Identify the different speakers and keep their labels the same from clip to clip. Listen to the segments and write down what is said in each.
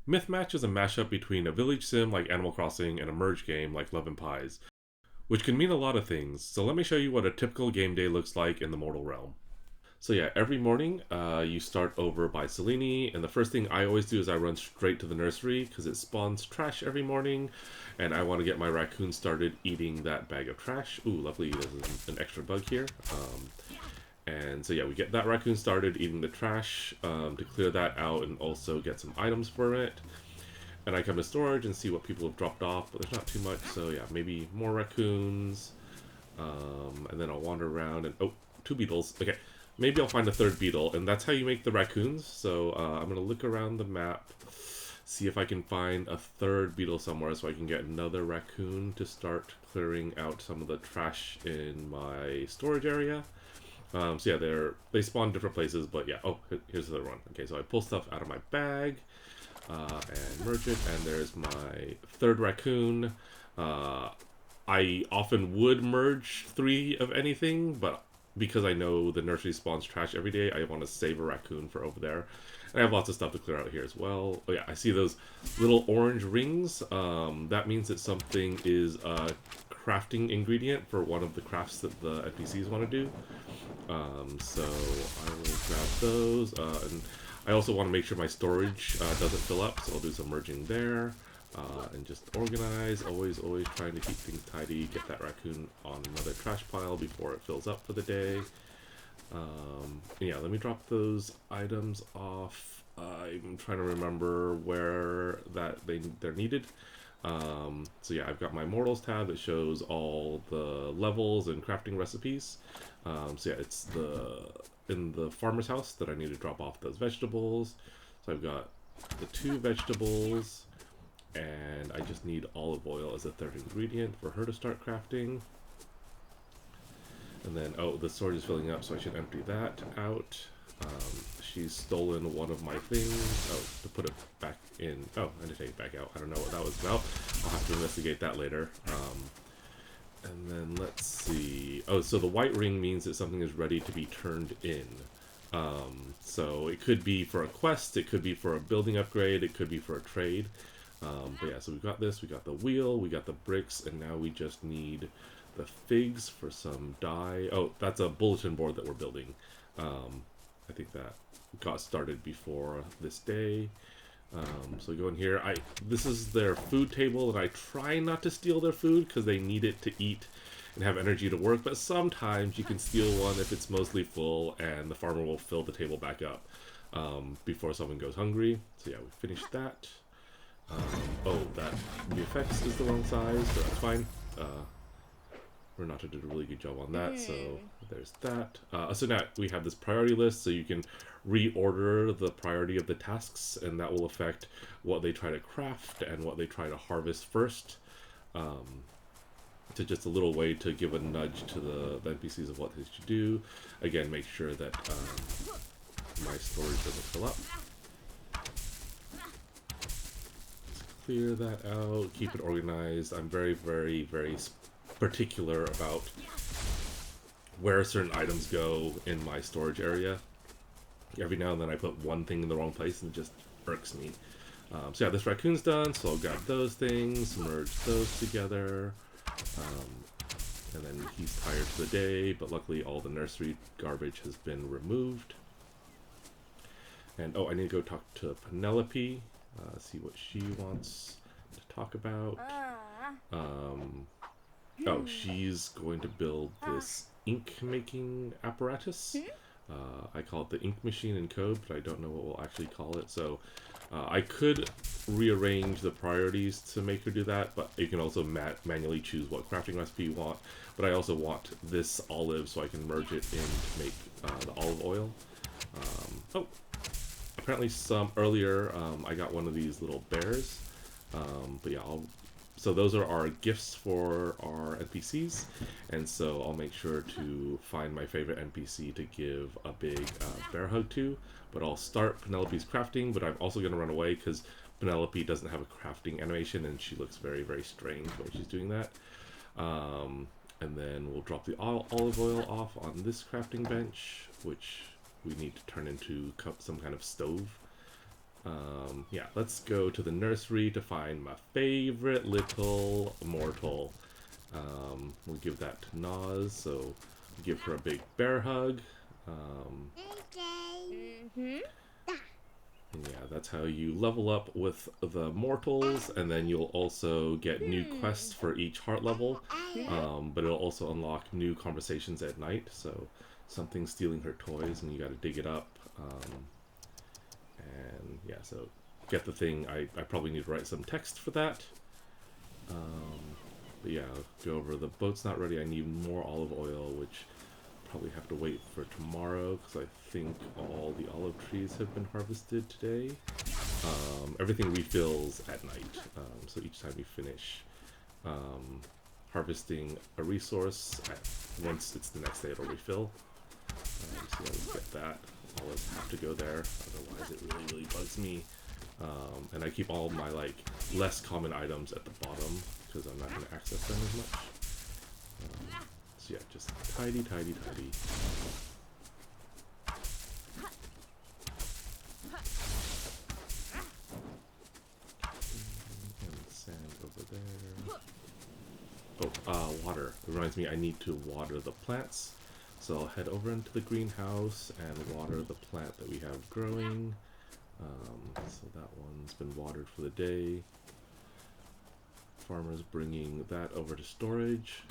Speaker 1: Mythmatch is a mashup between a village sim like Animal Crossing and a merge game like Love and Pies, which can mean a lot of things. So let me show you what a typical game day looks like in the mortal realm. So yeah, every morning you start over by Selene, and the first thing I always do is I run straight to the nursery because it spawns trash every morning, and I want to get my raccoon started eating that bag of trash. Ooh, lovely, there's an extra bug here. And so yeah, we get that raccoon started eating the trash to clear that out and also get some items for it. And I come to storage and see what people have dropped off, but there's not too much, so yeah, maybe more raccoons. And then I'll wander around and, oh, two beetles. Okay, maybe I'll find a third beetle, and that's how you make the raccoons. So I'm going to look around the map, see if I can find a third beetle somewhere so I can get another raccoon to start clearing out some of the trash in my storage area. So yeah, they spawn different places, but yeah. Oh, here's the other one. Okay, so I pull stuff out of my bag and merge it, and there's my third raccoon. Uh, I often would merge 3 of anything, but because I know the nursery spawns trash every day, I want to save a raccoon for over there. And I have lots of stuff to clear out here as well. Oh yeah, I see those little orange rings. That means that something is a crafting ingredient for one of the crafts that the NPCs want to do. So I will grab those, and I also want to make sure my storage doesn't fill up, so I'll do some merging there, and just organize, always trying to keep things tidy, get that raccoon on another trash pile before it fills up for the day. Yeah, let me drop those items off. I'm trying to remember where they're needed. So yeah, I've got my Mortals tab that shows all the levels and crafting recipes. So yeah, it's in the farmer's house that I need to drop off those vegetables. So I've got the 2 vegetables, and I just need olive oil as a third ingredient for her to start crafting. And then, oh, the storage is filling up, so I should empty that out. She's stolen one of my things. Oh, to put it back in. Oh, and to take it back out. I don't know what that was about. I'll have to investigate that later. And then let's see. Oh, so the white ring means that something is ready to be turned in. So it could be for a quest, it could be for a building upgrade, it could be for a trade. But yeah, so we've got this, we got the wheel, we got the bricks, and now we just need the figs for some dye. Oh, that's a bulletin board that we're building. I think that got started before this day. So we go in here. This is their food table, and I try not to steal their food because they need it to eat and have energy to work, but sometimes you can steal one if it's mostly full, and the farmer will fill the table back up before someone goes hungry. So yeah, we finished that. Oh, that the effects is the wrong size, but that's fine. Renata did a really good job on that, so there's that. So now we have this priority list, so you can reorder the priority of the tasks, and that will affect what they try to craft and what they try to harvest first. To just a little way to give a nudge to the NPCs of what they should do. Again, make sure that my storage doesn't fill up. Clear that out, keep it organized. I'm very particular about where certain items go in my storage area. Every now and then I put one thing in the wrong place and it just irks me. So yeah, this raccoon's done, so I'll grab those things, merge those together, and then he's tired for the day, but luckily all the nursery garbage has been removed. And oh, I need to go talk to Penelope, see what she wants to talk about. Oh, she's going to build this ink making apparatus. I call it the ink machine in code, but I don't know what we'll actually call it. So I could rearrange the priorities to make her do that, but you can also manually choose what crafting recipe you want. But I also want this olive so I can merge it in to make the olive oil. Oh, apparently earlier I got one of these little bears. But yeah, so those are our gifts for our NPCs, and so I'll make sure to find my favorite NPC to give a big bear hug to. But I'll start Penelope's crafting, but I'm also going to run away because Penelope doesn't have a crafting animation and she looks very strange when she's doing that. And then we'll drop the olive oil off on this crafting bench, which we need to turn into some kind of stove. Yeah, let's go to the nursery to find my favorite little mortal. We'll give that to Nas, so give her a big bear hug. And yeah, that's how you level up with the mortals, and then you'll also get new quests for each heart level. But it'll also unlock new conversations at night, so something's stealing her toys and you gotta dig it up. And yeah, so get the thing. I probably need to write some text for that. But yeah, I'll go over the boat's not ready. I need more olive oil, which probably have to wait for tomorrow because I think all the olive trees have been harvested today. Everything refills at night, so each time you finish harvesting a resource, once it's the next day it'll refill. So let's get that. Olives have to go there, otherwise it really bugs me. And I keep all my like less common items at the bottom because I'm not going to access them as much. So yeah, just tidy. And sand over there. Oh, water. It reminds me I need to water the plants. So I'll head over into the greenhouse and water the plant that we have growing. So that one's been watered for the day. Farmer's bringing that over to storage.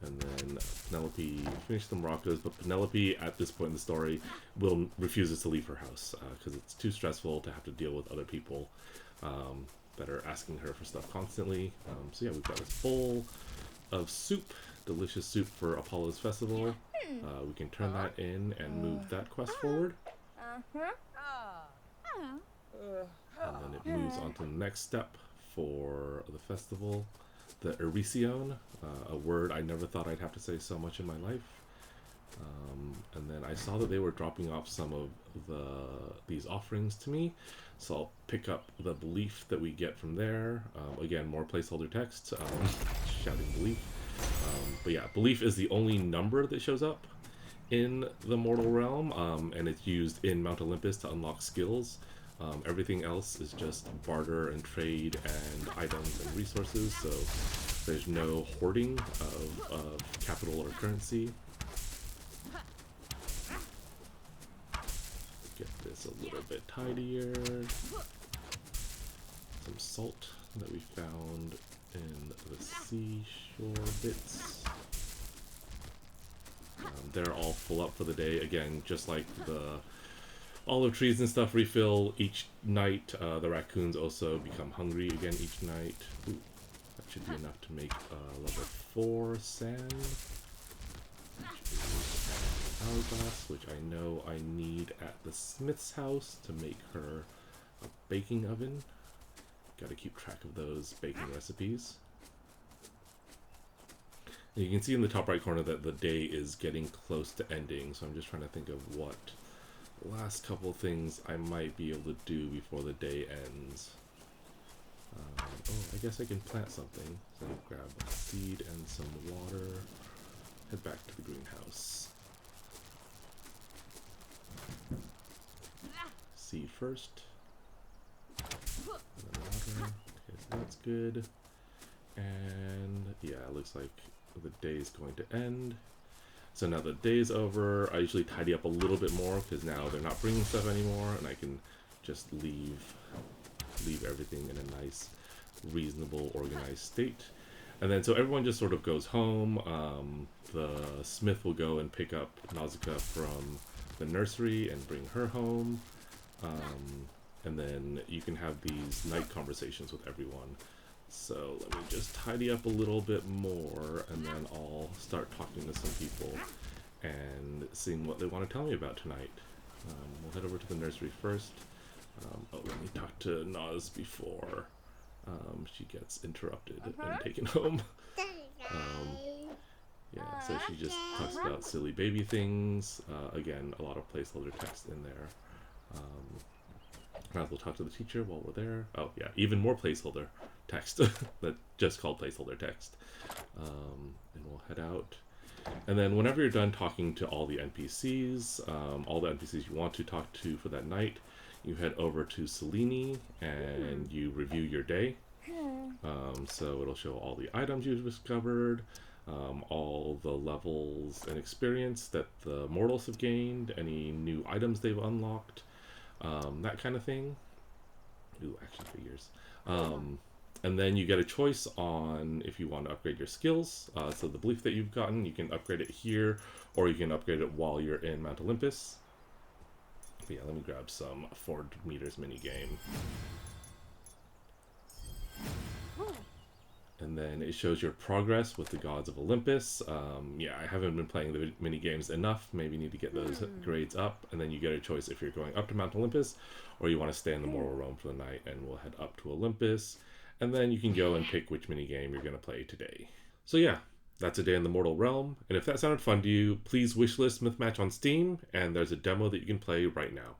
Speaker 1: And then Penelope finished the Moroccos, but Penelope at this point in the story refuses to leave her house because it's too stressful to have to deal with other people that are asking her for stuff constantly. So yeah, we've got this bowl of soup, delicious soup for Apollo's festival. We can turn that in and move that quest forward. And then it moves on to the next step for the festival, the Erisione, a word I never thought I'd have to say so much in my life. And then I saw that they were dropping off some of these offerings to me, so I'll pick up the belief that we get from there. Again, more placeholder text, shouting belief. But yeah, belief is the only number that shows up in the mortal realm, and it's used in Mount Olympus to unlock skills. Everything else is just barter and trade and items and resources, so there's no hoarding of capital or currency. Get this a little bit tidier. Some salt that we found in the seashore bits. They're all full up for the day. Again, just like the olive trees and stuff refill each night, the raccoons also become hungry again each night. Ooh, that should be enough to make level 4 sand. Hourglass, which I know I need at the smith's house to make her a baking oven. Gotta keep track of those baking recipes. And you can see in the top right corner that the day is getting close to ending, so I'm just trying to think of what last couple things I might be able to do before the day ends. Oh, I guess I can plant something. So grab a seed and some water. Head back to the greenhouse. Seed first. And then water. Okay, so that's good. And yeah, it looks like the day is going to end. So now the day's over, I usually tidy up a little bit more because now they're not bringing stuff anymore, and I can just leave everything in a nice, reasonable, organized state. And then so everyone just sort of goes home. The smith will go and pick up Nausicaa from the nursery and bring her home. And then you can have these night conversations with everyone. So let me just tidy up a little bit more, and then I'll start talking to some people and seeing what they want to tell me about tonight. We'll head over to the nursery first. Let me talk to Nas before she gets interrupted and taken home. Yeah, so she just talks about silly baby things. Again, a lot of placeholder text in there. We'll talk to the teacher while we're there. Oh yeah, even more placeholder text that just called placeholder text. And we'll head out. And then whenever you're done talking to all the NPCs you want to talk to for that night, you head over to Selene and you review your day. So it'll show all the items you've discovered, all the levels and experience that the mortals have gained, any new items they've unlocked, that kind of thing. Ooh, action figures. And then you get a choice on if you want to upgrade your skills. So the belief that you've gotten, you can upgrade it here, or you can upgrade it while you're in Mount Olympus. But yeah, let me grab some 4 meters mini game. And then it shows your progress with the gods of Olympus. Yeah, I haven't been playing the mini games enough. Maybe need to get those grades up. And then you get a choice if you're going up to Mount Olympus, or you want to stay in the mortal realm for the night, and we'll head up to Olympus. And then you can go and pick which mini game you're going to play today. So yeah, that's a day in the mortal realm. And if that sounded fun to you, please wishlist Mythmatch on Steam, and there's a demo that you can play right now.